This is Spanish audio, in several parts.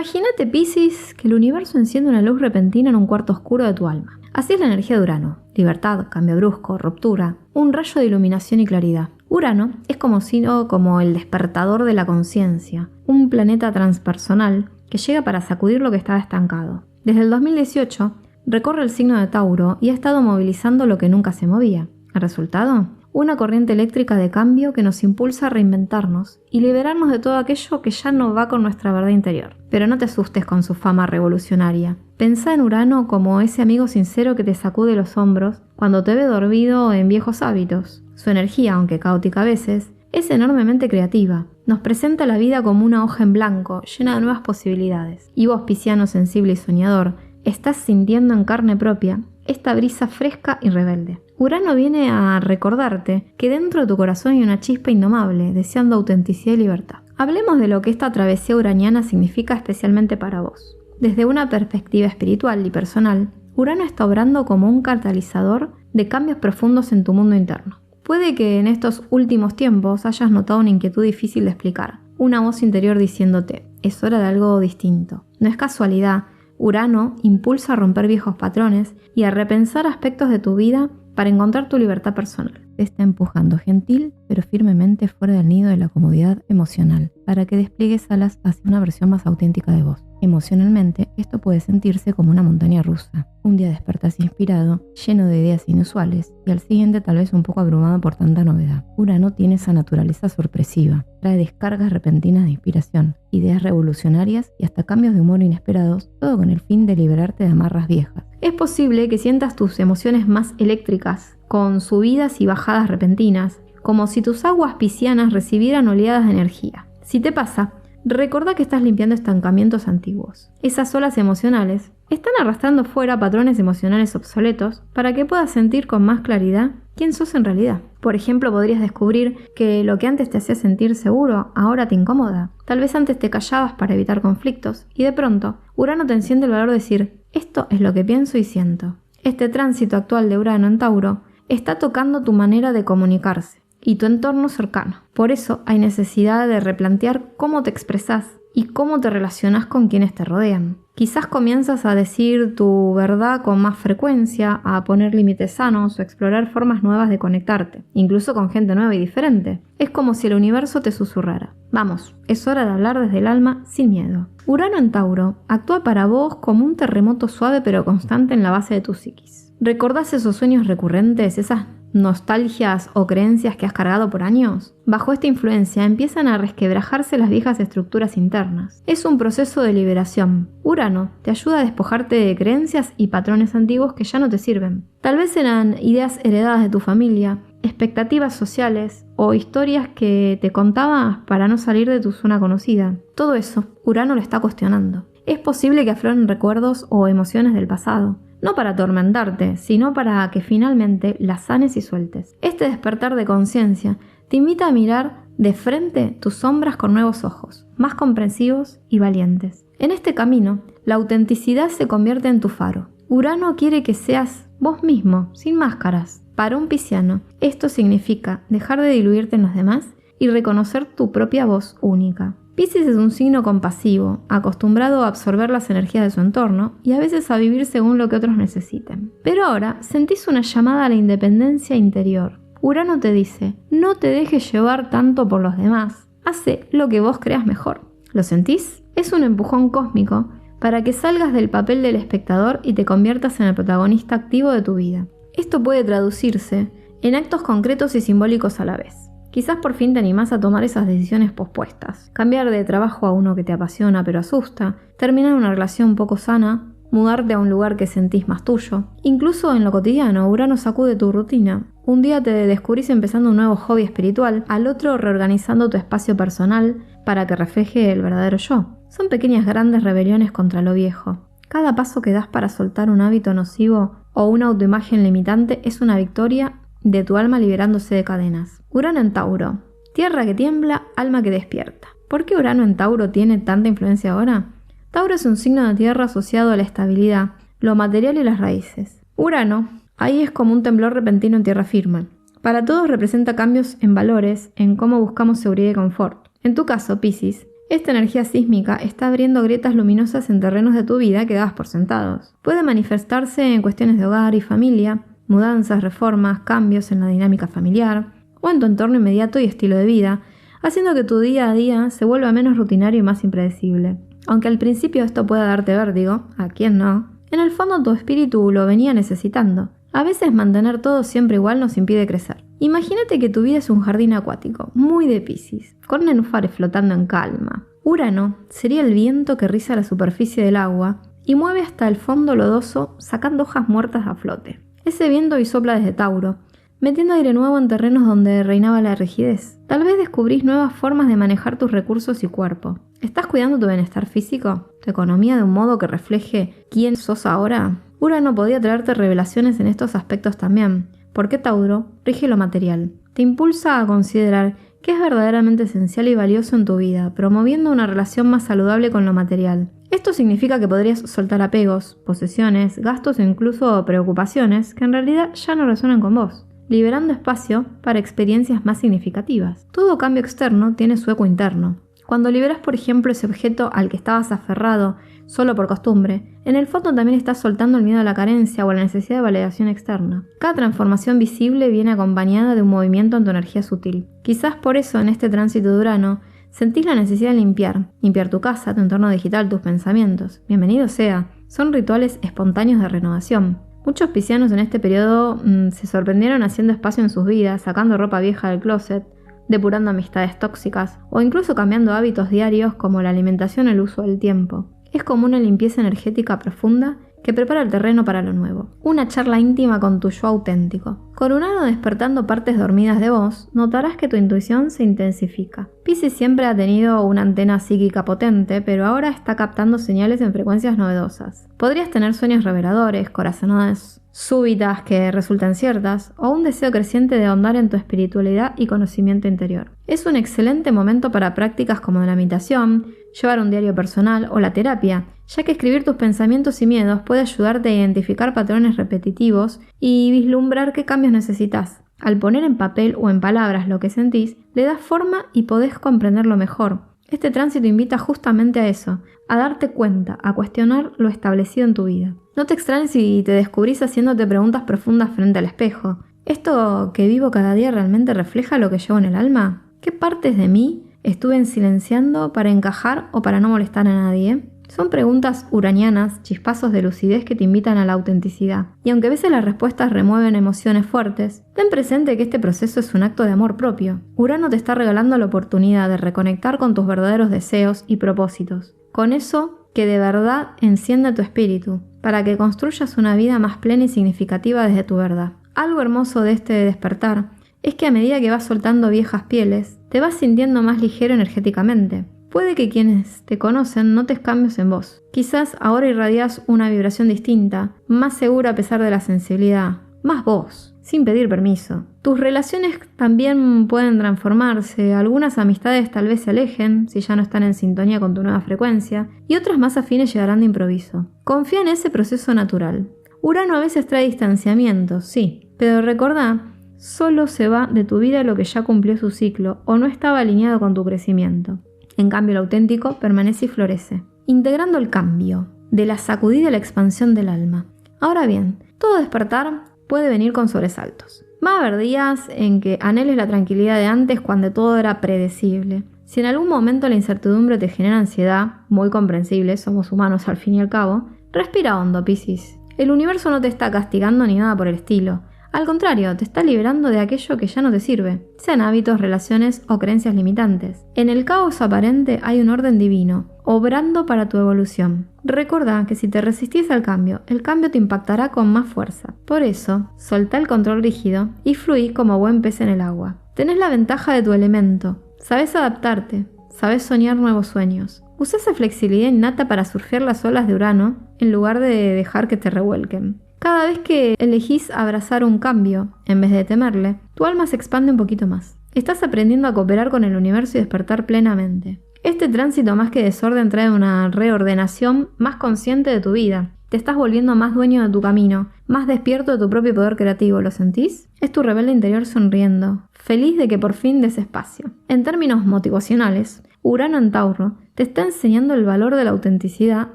Imagínate, Piscis, que el universo enciende una luz repentina en un cuarto oscuro de tu alma. Así es la energía de Urano. Libertad, cambio brusco, ruptura, un rayo de iluminación y claridad. Urano es como el despertador de la conciencia, un planeta transpersonal que llega para sacudir lo que estaba estancado. Desde el 2018 recorre el signo de Tauro y ha estado movilizando lo que nunca se movía. ¿El resultado? Una corriente eléctrica de cambio que nos impulsa a reinventarnos y liberarnos de todo aquello que ya no va con nuestra verdad interior. Pero no te asustes con su fama revolucionaria. Pensá en Urano como ese amigo sincero que te sacude los hombros cuando te ve dormido en viejos hábitos. Su energía, aunque caótica a veces, es enormemente creativa. Nos presenta la vida como una hoja en blanco, llena de nuevas posibilidades. Y vos, pisciano sensible y soñador, estás sintiendo en carne propia esta brisa fresca y rebelde. Urano viene a recordarte que dentro de tu corazón hay una chispa indomable, deseando autenticidad y libertad. Hablemos de lo que esta travesía uraniana significa especialmente para vos. Desde una perspectiva espiritual y personal, Urano está obrando como un catalizador de cambios profundos en tu mundo interno. Puede que en estos últimos tiempos hayas notado una inquietud difícil de explicar, una voz interior diciéndote, es hora de algo distinto. No es casualidad, Urano impulsa a romper viejos patrones y a repensar aspectos de tu vida para encontrar tu libertad personal. Te está empujando gentil, pero firmemente fuera del nido de la comodidad emocional, para que despliegues alas hacia una versión más auténtica de vos. Emocionalmente, esto puede sentirse como una montaña rusa. Un día despertás inspirado, lleno de ideas inusuales, y al siguiente tal vez un poco abrumado por tanta novedad. Urano tiene esa naturaleza sorpresiva, trae descargas repentinas de inspiración, ideas revolucionarias y hasta cambios de humor inesperados, todo con el fin de liberarte de amarras viejas. Es posible que sientas tus emociones más eléctricas, con subidas y bajadas repentinas, como si tus aguas piscianas recibieran oleadas de energía. Si te pasa, recordá que estás limpiando estancamientos antiguos. Esas olas emocionales están arrastrando fuera patrones emocionales obsoletos para que puedas sentir con más claridad quién sos en realidad. Por ejemplo, podrías descubrir que lo que antes te hacía sentir seguro, ahora te incomoda. Tal vez antes te callabas para evitar conflictos y de pronto, Urano te enciende el valor de decir, esto es lo que pienso y siento. Este tránsito actual de Urano en Tauro está tocando tu manera de comunicarse y tu entorno cercano. Por eso hay necesidad de replantear cómo te expresás y cómo te relacionás con quienes te rodean. Quizás comienzas a decir tu verdad con más frecuencia, a poner límites sanos o explorar formas nuevas de conectarte, incluso con gente nueva y diferente. Es como si el universo te susurrara. Vamos, es hora de hablar desde el alma sin miedo. Urano en Tauro actúa para vos como un terremoto suave pero constante en la base de tu psiquis. ¿Recordás esos sueños recurrentes, esas nostalgias o creencias que has cargado por años? Bajo esta influencia empiezan a resquebrajarse las viejas estructuras internas. Es un proceso de liberación. Urano te ayuda a despojarte de creencias y patrones antiguos que ya no te sirven. Tal vez eran ideas heredadas de tu familia, expectativas sociales o historias que te contabas para no salir de tu zona conocida. Todo eso, Urano lo está cuestionando. Es posible que afloren recuerdos o emociones del pasado. No para atormentarte, sino para que finalmente las sanes y sueltes. Este despertar de conciencia te invita a mirar de frente tus sombras con nuevos ojos, más comprensivos y valientes. En este camino, la autenticidad se convierte en tu faro. Urano quiere que seas vos mismo, sin máscaras. Para un pisciano, esto significa dejar de diluirte en los demás y reconocer tu propia voz única. Piscis es un signo compasivo, acostumbrado a absorber las energías de su entorno y a veces a vivir según lo que otros necesiten. Pero ahora sentís una llamada a la independencia interior. Urano te dice, no te dejes llevar tanto por los demás, hace lo que vos creas mejor. ¿Lo sentís? Es un empujón cósmico para que salgas del papel del espectador y te conviertas en el protagonista activo de tu vida. Esto puede traducirse en actos concretos y simbólicos a la vez. Quizás por fin te animás a tomar esas decisiones pospuestas. Cambiar de trabajo a uno que te apasiona pero asusta, terminar una relación poco sana, mudarte a un lugar que sentís más tuyo. Incluso en lo cotidiano, Urano sacude tu rutina. Un día te descubrís empezando un nuevo hobby espiritual, al otro reorganizando tu espacio personal para que refleje el verdadero yo. Son pequeñas grandes rebeliones contra lo viejo. Cada paso que das para soltar un hábito nocivo o una autoimagen limitante es una victoria de tu alma liberándose de cadenas. Urano en Tauro. Tierra que tiembla, alma que despierta. ¿Por qué Urano en Tauro tiene tanta influencia ahora? Tauro es un signo de tierra asociado a la estabilidad, lo material y las raíces. Urano, ahí es como un temblor repentino en tierra firme. Para todos representa cambios en valores, en cómo buscamos seguridad y confort. En tu caso, Piscis, Esta energía sísmica está abriendo grietas luminosas en terrenos de tu vida que dabas por sentados. Puede manifestarse en cuestiones de hogar y familia, mudanzas, reformas, cambios en la dinámica familiar o en tu entorno inmediato y estilo de vida, haciendo que tu día a día se vuelva menos rutinario y más impredecible. Aunque al principio esto pueda darte vértigo, ¿a quién no? En el fondo tu espíritu lo venía necesitando. A veces mantener todo siempre igual nos impide crecer. Imagínate que tu vida es un jardín acuático, muy de Piscis, con nenúfares flotando en calma. Urano sería el viento que riza la superficie del agua y mueve hasta el fondo lodoso sacando hojas muertas a flote. Ese viento hoy sopla desde Tauro, metiendo aire nuevo en terrenos donde reinaba la rigidez. Tal vez descubrís nuevas formas de manejar tus recursos y cuerpo. ¿Estás cuidando tu bienestar físico? ¿Tu economía de un modo que refleje quién sos ahora? Urano podía traerte revelaciones en estos aspectos también, porque Tauro rige lo material. Te impulsa a considerar qué es verdaderamente esencial y valioso en tu vida, promoviendo una relación más saludable con lo material. Esto significa que podrías soltar apegos, posesiones, gastos e incluso preocupaciones que en realidad ya no resuenan con vos, liberando espacio para experiencias más significativas. Todo cambio externo tiene su eco interno. Cuando liberas, por ejemplo, ese objeto al que estabas aferrado solo por costumbre, en el fondo también estás soltando el miedo a la carencia o a la necesidad de validación externa. Cada transformación visible viene acompañada de un movimiento en tu energía sutil. Quizás por eso en este tránsito de Urano sentís la necesidad de limpiar tu casa, tu entorno digital, tus pensamientos. Bienvenido sea. Son rituales espontáneos de renovación. Muchos piscianos en este periodo se sorprendieron haciendo espacio en sus vidas, sacando ropa vieja del closet, depurando amistades tóxicas o incluso cambiando hábitos diarios como la alimentación o el uso del tiempo. Es como una limpieza energética profunda que prepara el terreno para lo nuevo. Una charla íntima con tu yo auténtico. Con Urano despertando partes dormidas de vos, notarás que tu intuición se intensifica. Piscis siempre ha tenido una antena psíquica potente, pero ahora está captando señales en frecuencias novedosas. Podrías tener sueños reveladores, corazonadas súbitas que resultan ciertas, o un deseo creciente de ahondar en tu espiritualidad y conocimiento interior. Es un excelente momento para prácticas como la meditación, llevar un diario personal o la terapia, ya que escribir tus pensamientos y miedos puede ayudarte a identificar patrones repetitivos y vislumbrar qué cambios necesitas. Al poner en papel o en palabras lo que sentís, le das forma y podés comprenderlo mejor. Este tránsito invita justamente a eso, a darte cuenta, a cuestionar lo establecido en tu vida. No te extrañes si te descubrís haciéndote preguntas profundas frente al espejo. ¿Esto que vivo cada día realmente refleja lo que llevo en el alma? ¿Qué partes de mí estuve silenciando para encajar o para no molestar a nadie? Son preguntas uranianas, chispazos de lucidez que te invitan a la autenticidad. Y aunque a veces las respuestas remueven emociones fuertes, ten presente que este proceso es un acto de amor propio. Urano te está regalando la oportunidad de reconectar con tus verdaderos deseos y propósitos. Con eso que de verdad enciende tu espíritu, para que construyas una vida más plena y significativa desde tu verdad. Algo hermoso de este despertar es que a medida que vas soltando viejas pieles, te vas sintiendo más ligero energéticamente. Puede que quienes te conocen notes cambios en vos. Quizás ahora irradias una vibración distinta, más segura a pesar de la sensibilidad, más vos, sin pedir permiso. Tus relaciones también pueden transformarse, algunas amistades tal vez se alejen si ya no están en sintonía con tu nueva frecuencia, y otras más afines llegarán de improviso. Confía en ese proceso natural. Urano a veces trae distanciamiento, sí, pero recordá, solo se va de tu vida lo que ya cumplió su ciclo o no estaba alineado con tu crecimiento. En cambio, el auténtico permanece y florece, integrando el cambio, de la sacudida a la expansión del alma. Ahora bien, todo despertar puede venir con sobresaltos. Va a haber días en que anheles la tranquilidad de antes cuando todo era predecible. Si en algún momento la incertidumbre te genera ansiedad, muy comprensible, somos humanos al fin y al cabo, respira hondo, Piscis. El universo no te está castigando ni nada por el estilo. Al contrario, te está liberando de aquello que ya no te sirve, sean hábitos, relaciones o creencias limitantes. En el caos aparente hay un orden divino, obrando para tu evolución. Recordá que si te resistís al cambio, el cambio te impactará con más fuerza. Por eso, soltá el control rígido y fluí como buen pez en el agua. Tenés la ventaja de tu elemento, sabés adaptarte, sabés soñar nuevos sueños. Usa esa flexibilidad innata para surfear las olas de Urano en lugar de dejar que te revuelquen. Cada vez que elegís abrazar un cambio, en vez de temerle, tu alma se expande un poquito más. Estás aprendiendo a cooperar con el universo y despertar plenamente. Este tránsito más que desorden trae una reordenación más consciente de tu vida. Te estás volviendo más dueño de tu camino, más despierto de tu propio poder creativo, ¿lo sentís? Es tu rebelde interior sonriendo, feliz de que por fin des espacio. En términos motivacionales, Urano en Tauro te está enseñando el valor de la autenticidad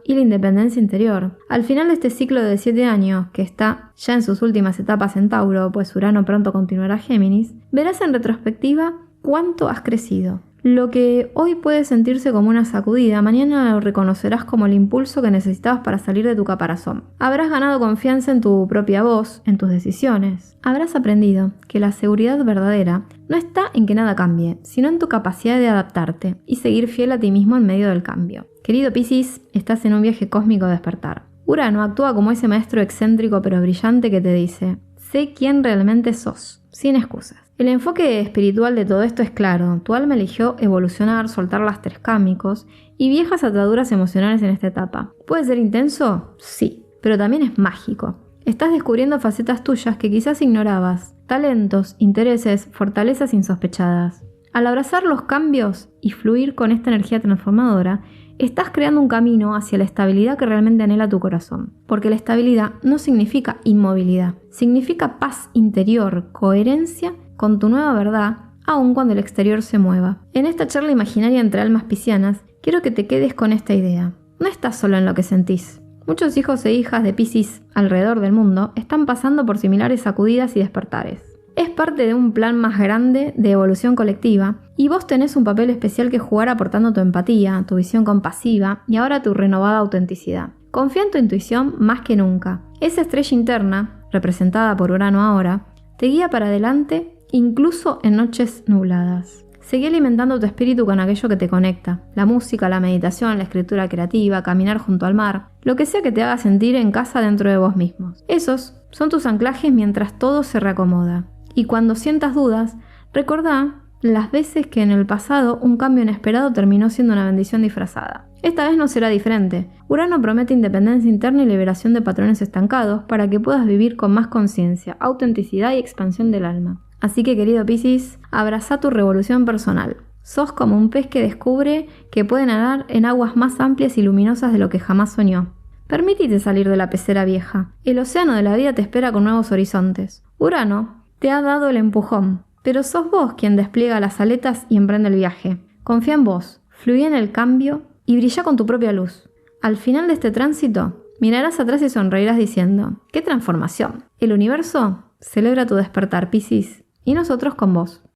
y la independencia interior. Al final de este ciclo de 7 años, que está ya en sus últimas etapas en Tauro, pues Urano pronto continuará Géminis, verás en retrospectiva cuánto has crecido. Lo que hoy puede sentirse como una sacudida, mañana lo reconocerás como el impulso que necesitabas para salir de tu caparazón. Habrás ganado confianza en tu propia voz, en tus decisiones. Habrás aprendido que la seguridad verdadera no está en que nada cambie, sino en tu capacidad de adaptarte y seguir fiel a ti mismo en medio del cambio. Querido Piscis, estás en un viaje cósmico de despertar. Urano actúa como ese maestro excéntrico pero brillante que te dice: sé quién realmente sos, sin excusas. El enfoque espiritual de todo esto es claro. Tu alma eligió evolucionar, soltar lastres kármicos y viejas ataduras emocionales en esta etapa. ¿Puede ser intenso? Sí, pero también es mágico. Estás descubriendo facetas tuyas que quizás ignorabas, talentos, intereses, fortalezas insospechadas. Al abrazar los cambios y fluir con esta energía transformadora, estás creando un camino hacia la estabilidad que realmente anhela tu corazón. Porque la estabilidad no significa inmovilidad, significa paz interior, coherencia con tu nueva verdad, aun cuando el exterior se mueva. En esta charla imaginaria entre almas piscianas, quiero que te quedes con esta idea. No estás solo en lo que sentís. Muchos hijos e hijas de Piscis alrededor del mundo están pasando por similares sacudidas y despertares. Es parte de un plan más grande de evolución colectiva y vos tenés un papel especial que jugar aportando tu empatía, tu visión compasiva y ahora tu renovada autenticidad. Confía en tu intuición más que nunca. Esa estrella interna, representada por Urano ahora, te guía para adelante incluso en noches nubladas. Seguí alimentando tu espíritu con aquello que te conecta. La música, la meditación, la escritura creativa, caminar junto al mar, lo que sea que te haga sentir en casa dentro de vos mismos. Esos son tus anclajes mientras todo se reacomoda. Y cuando sientas dudas, recordá las veces que en el pasado un cambio inesperado terminó siendo una bendición disfrazada. Esta vez no será diferente. Urano promete independencia interna y liberación de patrones estancados para que puedas vivir con más conciencia, autenticidad y expansión del alma. Así que, querido Piscis, abraza tu revolución personal. Sos como un pez que descubre que puede nadar en aguas más amplias y luminosas de lo que jamás soñó. Permítete salir de la pecera vieja. El océano de la vida te espera con nuevos horizontes. Urano te ha dado el empujón, pero sos vos quien despliega las aletas y emprende el viaje. Confía en vos, fluye en el cambio y brilla con tu propia luz. Al final de este tránsito, mirarás atrás y sonreirás diciendo: ¡qué transformación! El universo celebra tu despertar, Piscis, y nosotros con vos.